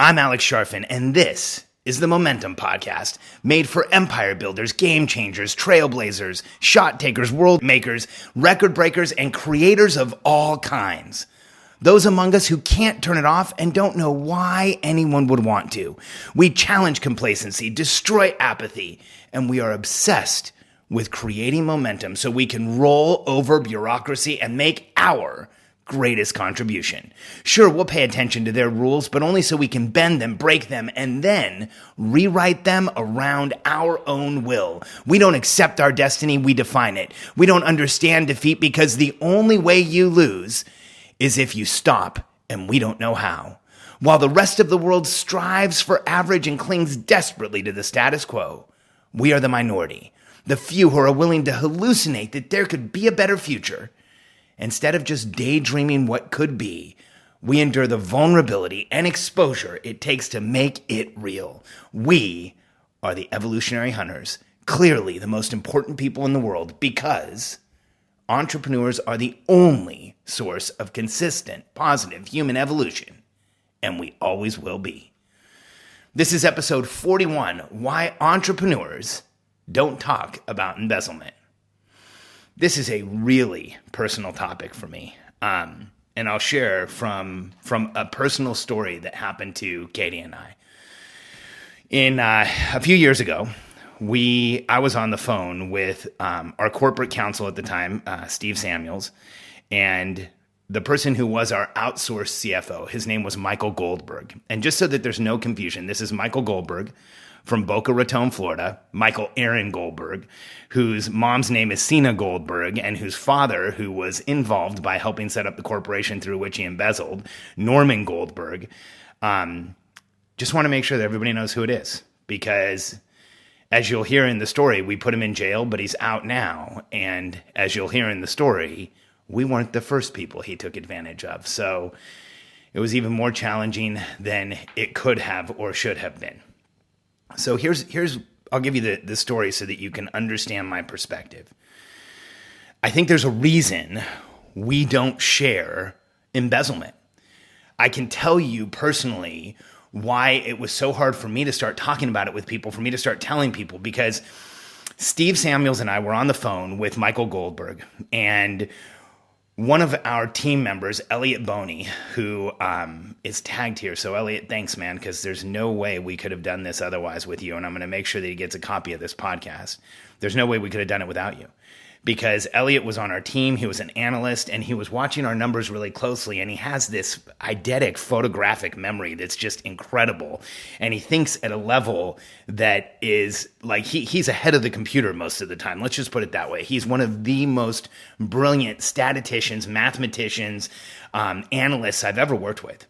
I'm Alex Sharfin, and this is the Momentum Podcast, made for empire builders, game changers, trailblazers, shot takers, world makers, record breakers, and creators of all kinds. Those among us who can't turn it off and don't know why anyone would want to. We challenge complacency, destroy apathy, and we are obsessed with creating momentum so we can roll over bureaucracy and make our greatest contribution. Sure, we'll pay attention to their rules, but only so we can bend them, break them, and then rewrite them around our own will. We don't accept our destiny, we define it. We don't understand defeat because the only way you lose is if you stop, and we don't know how. While the rest of the world strives for average and clings desperately to the status quo, we are the minority, the few who are willing to hallucinate that there could be a better future. Instead of just daydreaming what could be, we endure the vulnerability and exposure it takes to make it real. We are the evolutionary hunters, clearly the most important people in the world, because entrepreneurs are the only source of consistent, positive human evolution, and we always will be. This is episode 41, Why Entrepreneurs Don't Talk About Embezzlement. This is a really personal topic for me, and I'll share from a personal story that happened to Cadey and I. A few years ago, I was on the phone with our corporate counsel at the time, Steve Samuels, and the person who was our outsourced CFO. His name was Michael Goldberg. And just so that there's no confusion, this is Michael Goldberg from Boca Raton, Florida, Michael Aaron Goldberg, whose mom's name is Sina Goldberg, and whose father, who was involved by helping set up the corporation through which he embezzled, Norman Goldberg. Just want to make sure that everybody knows who it is, because as you'll hear in the story, we put him in jail, but he's out now. And as you'll hear in the story, we weren't the first people he took advantage of. So it was even more challenging than it could have or should have been. So here's I'll give you the story so that you can understand my perspective. I think there's a reason we don't share embezzlement. I can tell you personally why it was so hard for me to start talking about it with people, for me to start telling people, because Steve Samuels and I were on the phone with Michael Goldberg, and one of our team members, Elliot Boney, who is tagged here. So Elliot, thanks, man, because there's no way we could have done this otherwise with you. And I'm going to make sure that he gets a copy of this podcast. There's no way we could have done it without you, because Elliot was on our team. He was an analyst, and he was watching our numbers really closely. And he has this eidetic photographic memory that's just incredible. And he thinks at a level that is like he's ahead of the computer most of the time. Let's just put it that way. He's one of the most brilliant statisticians, mathematicians, analysts I've ever worked with.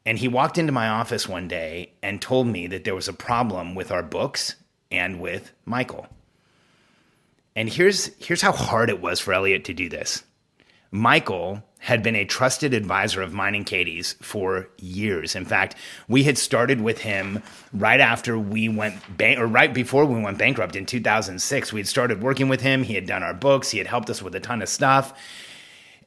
And he walked into my office one day and told me that there was a problem with our books and with Michael. And here's how hard it was for Elliot to do this. Michael had been a trusted advisor of mine and Katie's for years. In fact, we had started with him right after we went right before we went bankrupt in 2006. We had started working with him. He had done our books. He had helped us with a ton of stuff.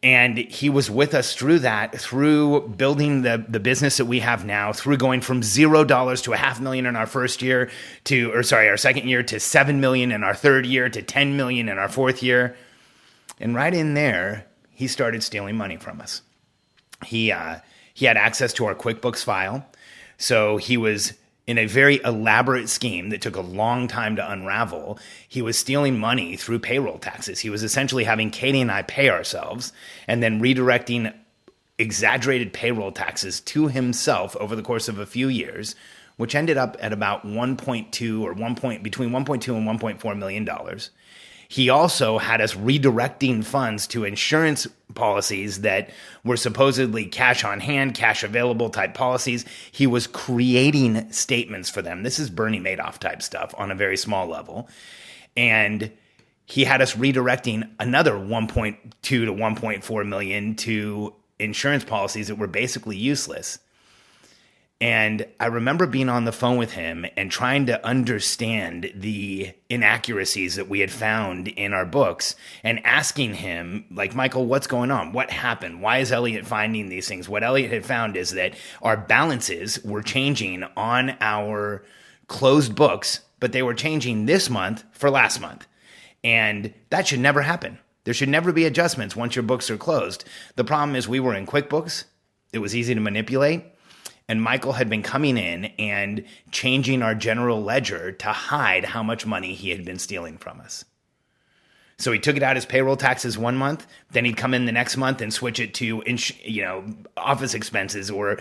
And he was with us through that, through building the business that we have now, through going from $0 to $500,000 in our our second year, to $7 million in our third year, to $10 million in our fourth year. And right in there, he started stealing money from us. He had access to our QuickBooks file. So he was in a very elaborate scheme that took a long time to unravel. He was stealing money through payroll taxes. He was essentially having Cadey and I pay ourselves and then redirecting exaggerated payroll taxes to himself over the course of a few years, which ended up at about between 1.2 and $1.4 million. He also had us redirecting funds to insurance policies that were supposedly cash on hand, cash available type policies. He was creating statements for them. This is Bernie Madoff type stuff on a very small level. And he had us redirecting another 1.2 to 1.4 million to insurance policies that were basically useless. And I remember being on the phone with him and trying to understand the inaccuracies that we had found in our books and asking him, like, Michael, what's going on? What happened? Why is Elliot finding these things? What Elliot had found is that our balances were changing on our closed books, but they were changing this month for last month. And that should never happen. There should never be adjustments once your books are closed. The problem is we were in QuickBooks. It was easy to manipulate. And Michael had been coming in and changing our general ledger to hide how much money he had been stealing from us. So he took it out as payroll taxes one month, then he'd come in the next month and switch it to office expenses or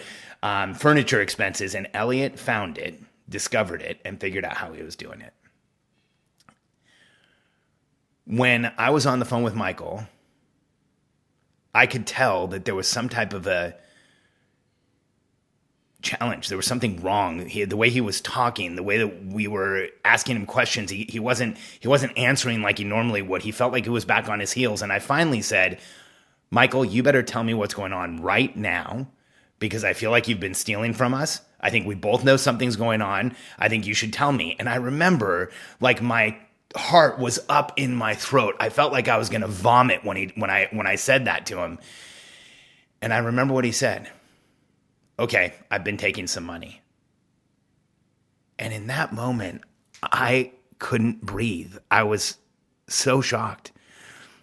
furniture expenses. And Elliot found it, discovered it, and figured out how he was doing it. When I was on the phone with Michael, I could tell that there was some type of a challenge. There was something wrong. The way he was talking, the way that we were asking him questions, he wasn't answering like he normally would. He felt like he was back on his heels. And I finally said, Michael, you better tell me what's going on right now, because I feel like you've been stealing from us. I think we both know something's going on. I think you should tell me. And I remember, like, my heart was up in my throat. I felt like I was going to vomit when I said that to him. And I remember what he said. Okay, I've been taking some money. And in that moment, I couldn't breathe. I was so shocked.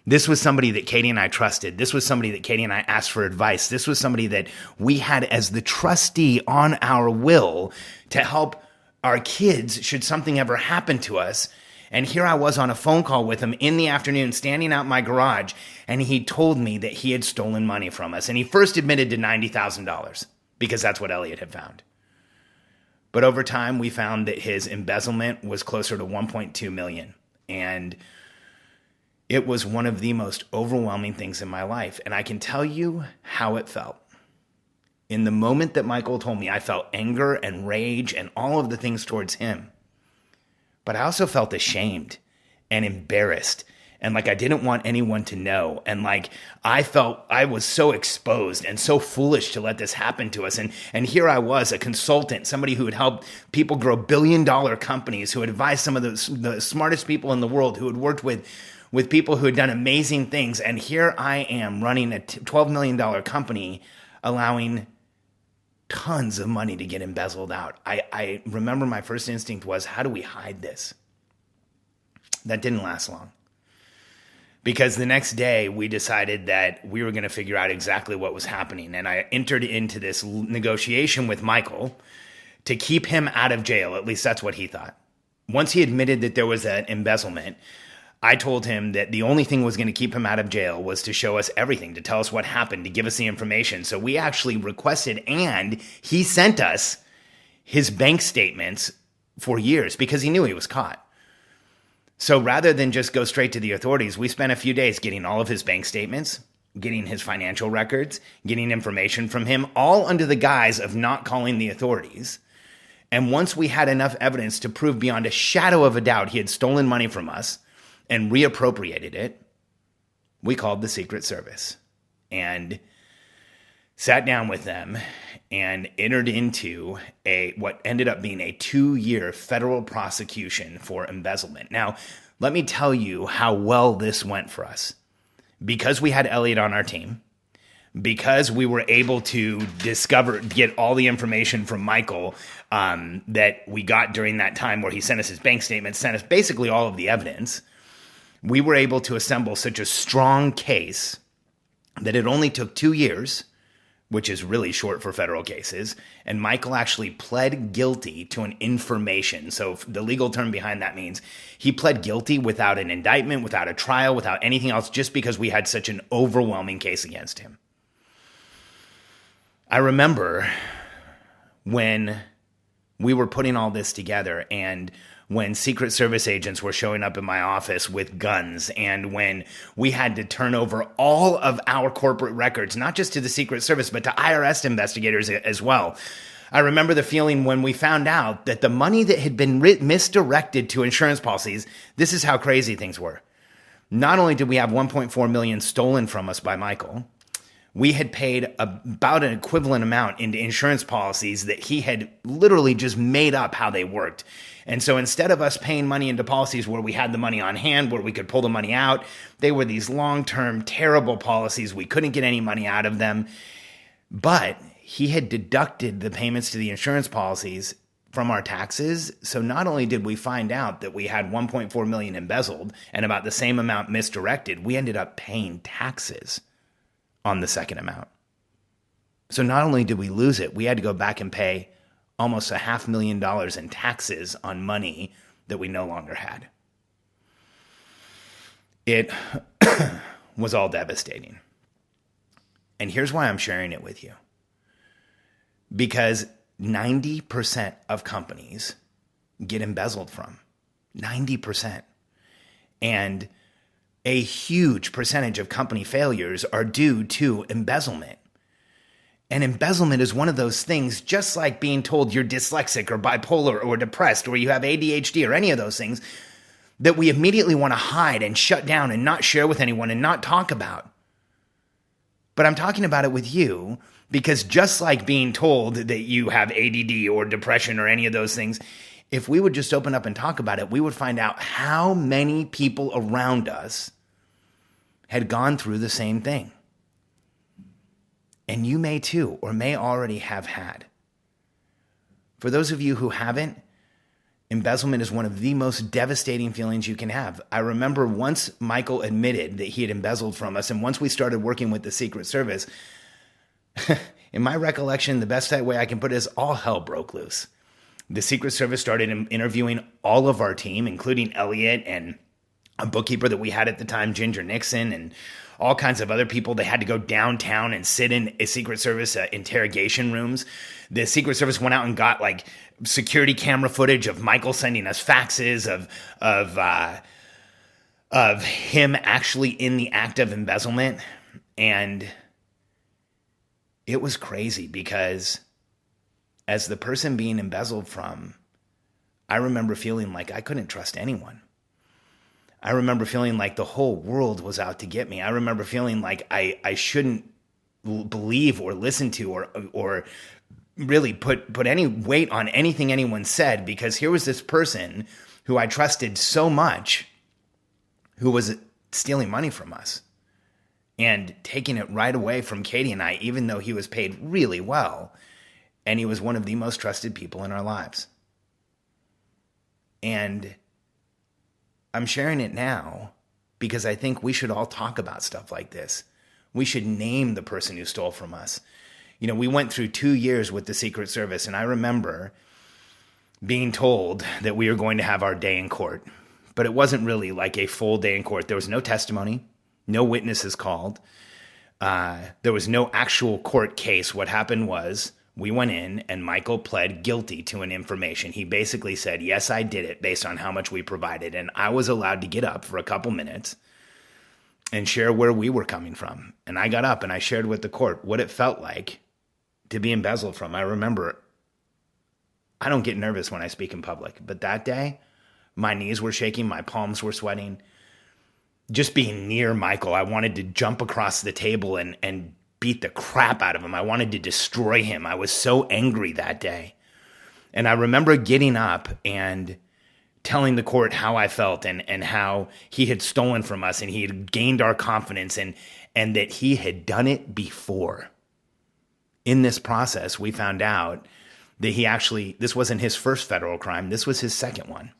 This was somebody that Cadey and I trusted. This was somebody that Cadey and I asked for advice. This was somebody that we had as the trustee on our will to help our kids should something ever happen to us. And here I was on a phone call with him in the afternoon, standing out my garage, and he told me that he had stolen money from us. And he first admitted to $90,000 because that's what Elliot had found. But over time, we found that his embezzlement was closer to $1.2 million. And it was one of the most overwhelming things in my life. And I can tell you how it felt. In the moment that Michael told me, I felt anger and rage and all of the things towards him. But I also felt ashamed and embarrassed. And like I didn't want anyone to know. And like I felt I was so exposed and so foolish to let this happen to us. And here I was, a consultant, somebody who had helped people grow billion-dollar companies, who had advised some of the smartest people in the world, who had worked with people who had done amazing things. And here I am running a $12 million company, allowing tons of money to get embezzled out. I remember my first instinct was, how do we hide this? That didn't last long. Because the next day we decided that we were going to figure out exactly what was happening. And I entered into this negotiation with Michael to keep him out of jail. At least that's what he thought. Once he admitted that there was an embezzlement, I told him that the only thing was going to keep him out of jail was to show us everything, to tell us what happened, to give us the information. So we actually requested, and he sent us his bank statements for years because he knew he was caught. So rather than just go straight to the authorities, we spent a few days getting all of his bank statements, getting his financial records, getting information from him, all under the guise of not calling the authorities. And once we had enough evidence to prove beyond a shadow of a doubt he had stolen money from us and reappropriated it, we called the Secret Service and sat down with them and entered into what ended up being a 2-year federal prosecution for embezzlement. Now, let me tell you how well this went for us. Because we had Elliot on our team, because we were able to get all the information from Michael that we got during that time where he sent us his bank statements, sent us basically all of the evidence, we were able to assemble such a strong case that it only took 2 years, which is really short for federal cases, and Michael actually pled guilty to an information. So the legal term behind that means he pled guilty without an indictment, without a trial, without anything else, just because we had such an overwhelming case against him. I remember when we were putting all this together and when Secret Service agents were showing up in my office with guns, and when we had to turn over all of our corporate records, not just to the Secret Service, but to IRS investigators as well. I remember the feeling when we found out that the money that had been misdirected to insurance policies, this is how crazy things were. Not only did we have $1.4 million stolen from us by Michael, We had paid about an equivalent amount into insurance policies that he had literally just made up how they worked. And so instead of us paying money into policies where we had the money on hand, where we could pull the money out, they were these long-term, terrible policies. We couldn't get any money out of them. But he had deducted the payments to the insurance policies from our taxes. So not only did we find out that we had 1.4 million embezzled and about the same amount misdirected, we ended up paying taxes on the second amount. So not only did we lose it, we had to go back and pay almost $500,000 in taxes on money that we no longer had. It was all devastating. And here's why I'm sharing it with you. Because 90% of companies get embezzled from. 90%. And a huge percentage of company failures are due to embezzlement. And embezzlement is one of those things, just like being told you're dyslexic or bipolar or depressed or you have ADHD or any of those things, that we immediately want to hide and shut down and not share with anyone and not talk about. But I'm talking about it with you because just like being told that you have ADD or depression or any of those things, if we would just open up and talk about it, we would find out how many people around us had gone through the same thing. And you may too, or may already have had. For those of you who haven't, embezzlement is one of the most devastating feelings you can have. I remember once Michael admitted that he had embezzled from us, and once we started working with the Secret Service, in my recollection, the best way I can put it is all hell broke loose. The Secret Service started interviewing all of our team, including Elliot and a bookkeeper that we had at the time, Ginger Nixon, and all kinds of other people. They had to go downtown and sit in a Secret Service interrogation rooms. The Secret Service went out and got like security camera footage of Michael sending us faxes of him actually in the act of embezzlement. And it was crazy because as the person being embezzled from, I remember feeling like I couldn't trust anyone. I remember feeling like the whole world was out to get me. I remember feeling like I shouldn't believe or listen to or really put any weight on anything anyone said, because here was this person who I trusted so much who was stealing money from us and taking it right away from Cadey and I, even though he was paid really well and he was one of the most trusted people in our lives. And I'm sharing it now because I think we should all talk about stuff like this. We should name the person who stole from us. You know, we went through 2 years with the Secret Service, and I remember being told that we were going to have our day in court. But it wasn't really like a full day in court. There was no testimony, no witnesses called. There was no actual court case. What happened was we went in and Michael pled guilty to an information. He basically said, yes, I did it based on how much we provided. And I was allowed to get up for a couple minutes and share where we were coming from. And I got up and I shared with the court what it felt like to be embezzled from. I remember, I don't get nervous when I speak in public, but that day, my knees were shaking, my palms were sweating. Just being near Michael, I wanted to jump across the table and beat the crap out of him. I wanted to destroy him. I was so angry that day. And I remember getting up and telling the court how I felt and how he had stolen from us and he had gained our confidence and that he had done it before. In this process, we found out that this wasn't his first federal crime. This was his second one.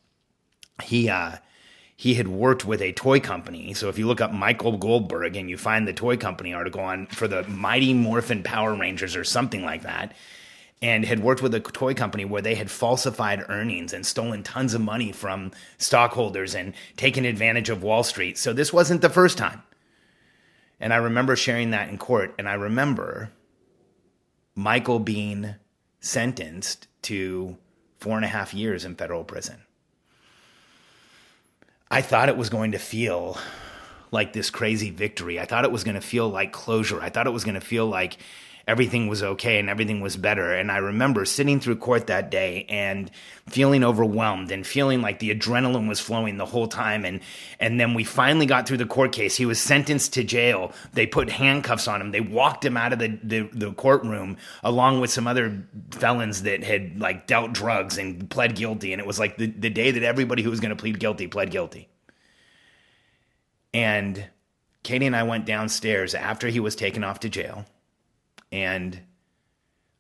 He had worked with a toy company. So if you look up Michael Goldberg and you find the toy company article for the Mighty Morphin Power Rangers or something like that, and had worked with a toy company where they had falsified earnings and stolen tons of money from stockholders and taken advantage of Wall Street. So this wasn't the first time. And I remember sharing that in court. And I remember Michael being sentenced to 4.5 years in federal prison. I thought it was going to feel like this crazy victory. I thought it was going to feel like closure. I thought it was going to feel like everything was okay and everything was better. And I remember sitting through court that day and feeling overwhelmed and feeling like the adrenaline was flowing the whole time. And then we finally got through the court case. He was sentenced to jail. They put handcuffs on him. They walked him out of the courtroom along with some other felons that had like dealt drugs and pled guilty. And it was like the day that everybody who was going to plead guilty pled guilty. And Cadey and I went downstairs after he was taken off to jail. And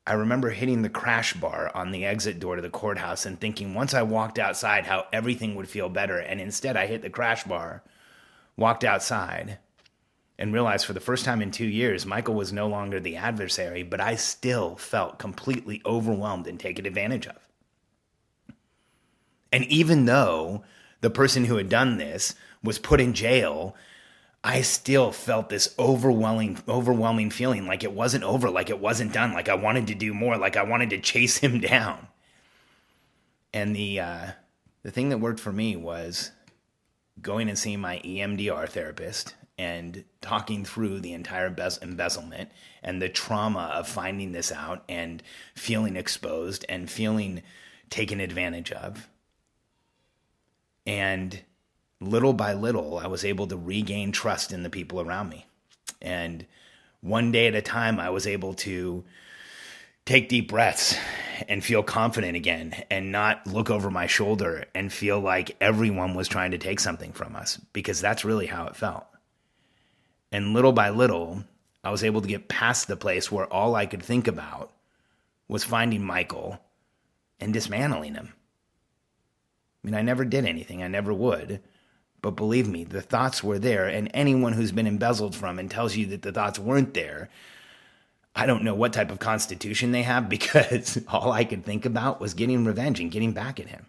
I remember hitting the crash bar on the exit door to the courthouse and thinking once I walked outside how everything would feel better. And instead I hit the crash bar, walked outside, and realized for the first time in 2 years, Michael was no longer the adversary, but I still felt completely overwhelmed and taken advantage of. And even though the person who had done this was put in jail, I still felt this overwhelming feeling like it wasn't over, like it wasn't done, like I wanted to do more, like I wanted to chase him down. And the thing that worked for me was going and seeing my EMDR therapist and talking through the entire embezzlement and the trauma of finding this out and feeling exposed and feeling taken advantage of. And little by little, I was able to regain trust in the people around me. And one day at a time, I was able to take deep breaths and feel confident again and not look over my shoulder and feel like everyone was trying to take something from us, because that's really how it felt. And little by little, I was able to get past the place where all I could think about was finding Michael and dismantling him. I mean, I never did anything. I never would. But believe me, the thoughts were there, and anyone who's been embezzled from and tells you that the thoughts weren't there, I don't know what type of constitution they have, because all I could think about was getting revenge and getting back at him.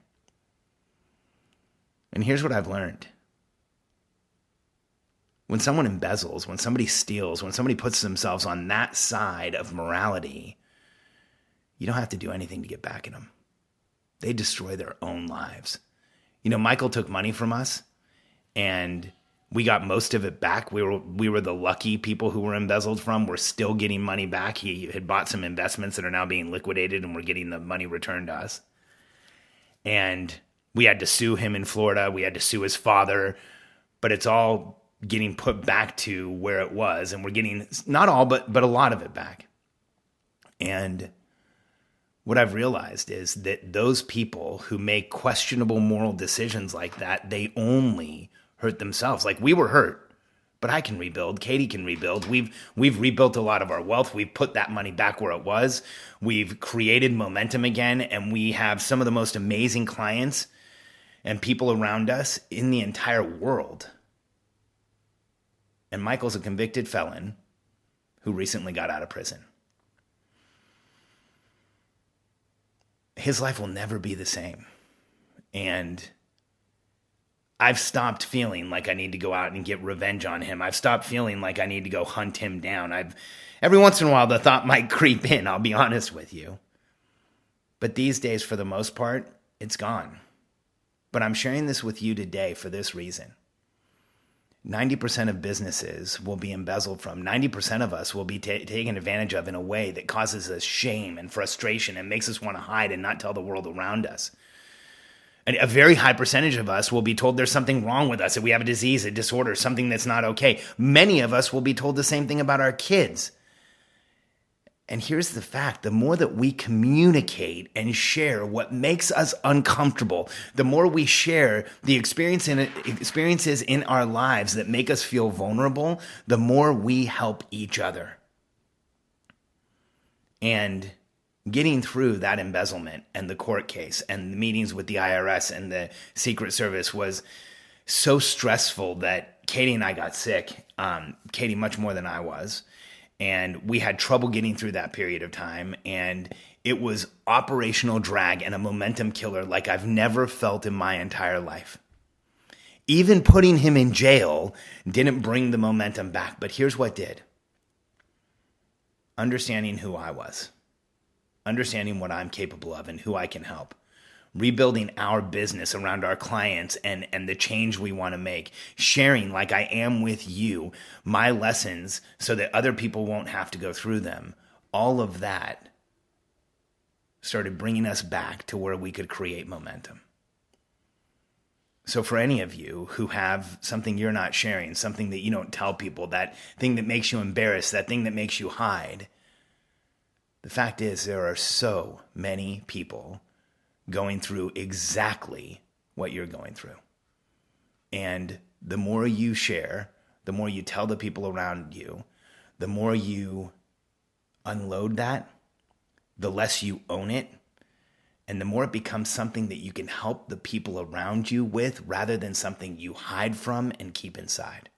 And here's what I've learned. When someone embezzles, when somebody steals, when somebody puts themselves on that side of morality, you don't have to do anything to get back at them. They destroy their own lives. You know, Michael took money from us, and we got most of it back. We were the lucky people who were embezzled from. We're still getting money back. He had bought some investments that are now being liquidated, and we're getting the money returned to us. And we had to sue him in Florida. We had to sue his father. But it's all getting put back to where it was. And we're getting, not all, but a lot of it back. And what I've realized is that those people who make questionable moral decisions like that, they only hurt themselves. Like, we were hurt, but I can rebuild. Cadey can rebuild. We've rebuilt a lot of our wealth. We've put that money back where it was. We've created momentum again, and we have some of the most amazing clients and people around us in the entire world. And Michael's a convicted felon who recently got out of prison. His life will never be the same. And I've stopped feeling like I need to go out and get revenge on him. I've stopped feeling like I need to go hunt him down. Every once in a while, the thought might creep in, I'll be honest with you. But these days, for the most part, it's gone. But I'm sharing this with you today for this reason. 90% of businesses will be embezzled from. 90% of us will be taken advantage of in a way that causes us shame and frustration and makes us want to hide and not tell the world around us. And a very high percentage of us will be told there's something wrong with us, that we have a disease, a disorder, something that's not okay. Many of us will be told the same thing about our kids. And here's the fact: the more that we communicate and share what makes us uncomfortable, the more we share the experiences in our lives that make us feel vulnerable, the more we help each other. And getting through that embezzlement and the court case and the meetings with the IRS and the Secret Service was so stressful that Cadey and I got sick. Cadey much more than I was. And we had trouble getting through that period of time. And it was operational drag and a momentum killer like I've never felt in my entire life. Even putting him in jail didn't bring the momentum back. But here's what did. Understanding who I was. Understanding what I'm capable of and who I can help. Rebuilding our business around our clients and the change we want to make. Sharing, like I am with you, my lessons so that other people won't have to go through them. all of that started bringing us back to where we could create momentum. So for any of you who have something you're not sharing, something that you don't tell people, that thing that makes you embarrassed, that thing that makes you hide, the fact is there are so many people going through exactly what you're going through. And the more you share, the more you tell the people around you, the more you unload that, the less you own it, and the more it becomes something that you can help the people around you with rather than something you hide from and keep inside.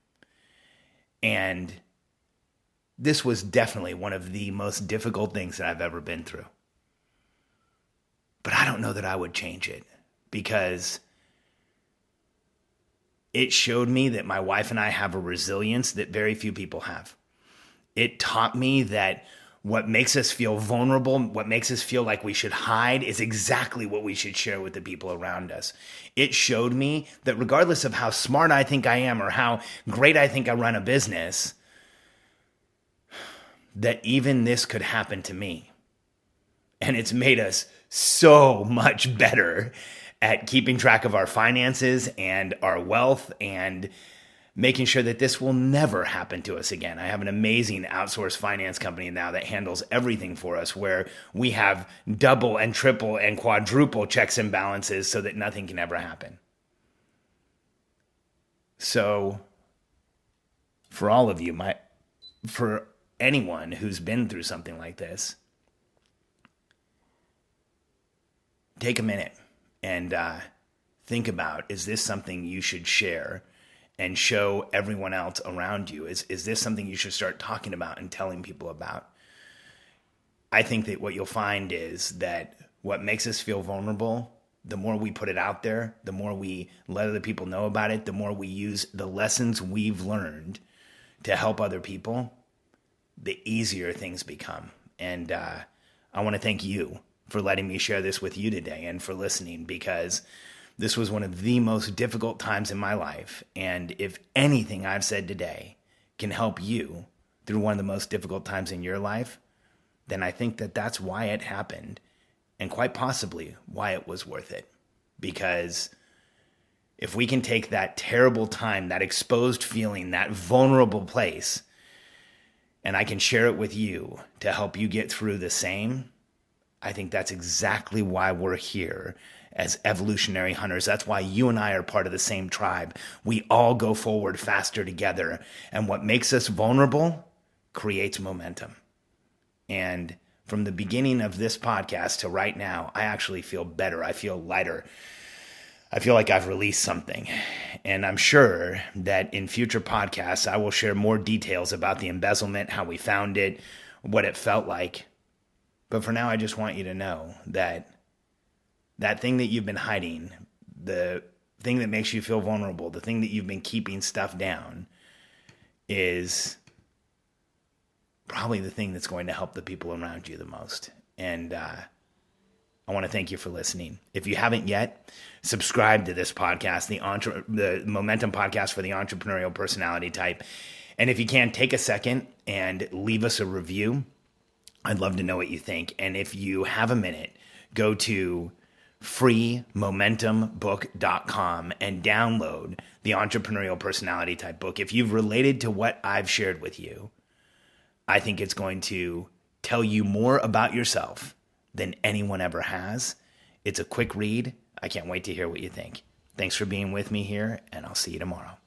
And this was definitely one of the most difficult things that I've ever been through. But I don't know that I would change it, because it showed me that my wife and I have a resilience that very few people have. It taught me that what makes us feel vulnerable, what makes us feel like we should hide, is exactly what we should share with the people around us. It showed me that regardless of how smart I think I am or how great I think I run a business, that even this could happen to me. And it's made us so much better at keeping track of our finances and our wealth and making sure that this will never happen to us again. I have an amazing outsourced finance company now that handles everything for us, where we have double and triple and quadruple checks and balances so that nothing can ever happen. So for all of you, for anyone who's been through something like this, take a minute and think about, is this something you should share and show everyone else around you? Is this something you should start talking about and telling people about? I think that what you'll find is that what makes us feel vulnerable, the more we put it out there, the more we let other people know about it, the more we use the lessons we've learned to help other people, the easier things become. And I want to thank you for letting me share this with you today and for listening, because this was one of the most difficult times in my life. And if anything I've said today can help you through one of the most difficult times in your life, then I think that that's why it happened, and quite possibly why it was worth it. Because if we can take that terrible time, that exposed feeling, that vulnerable place, and I can share it with you to help you get through the same, I think that's exactly why we're here as evolutionary hunters. That's why you and I are part of the same tribe. We all go forward faster together. And what makes us vulnerable creates momentum. And from the beginning of this podcast to right now, I actually feel better. I feel lighter. I feel like I've released something. And I'm sure that in future podcasts, I will share more details about the embezzlement, how we found it, what it felt like. But for now, I just want you to know that that thing that you've been hiding, the thing that makes you feel vulnerable, the thing that you've been keeping stuff down, is probably the thing that's going to help the people around you the most. And I want to thank you for listening. If you haven't yet, subscribe to this podcast, the Momentum Podcast for the Entrepreneurial Personality Type. And if you can, take a second and leave us a review. I'd love to know what you think. And if you have a minute, go to freemomentumbook.com and download the Entrepreneurial Personality Type book. If you've related to what I've shared with you, I think it's going to tell you more about yourself than anyone ever has. It's a quick read. I can't wait to hear what you think. Thanks for being with me here, and I'll see you tomorrow.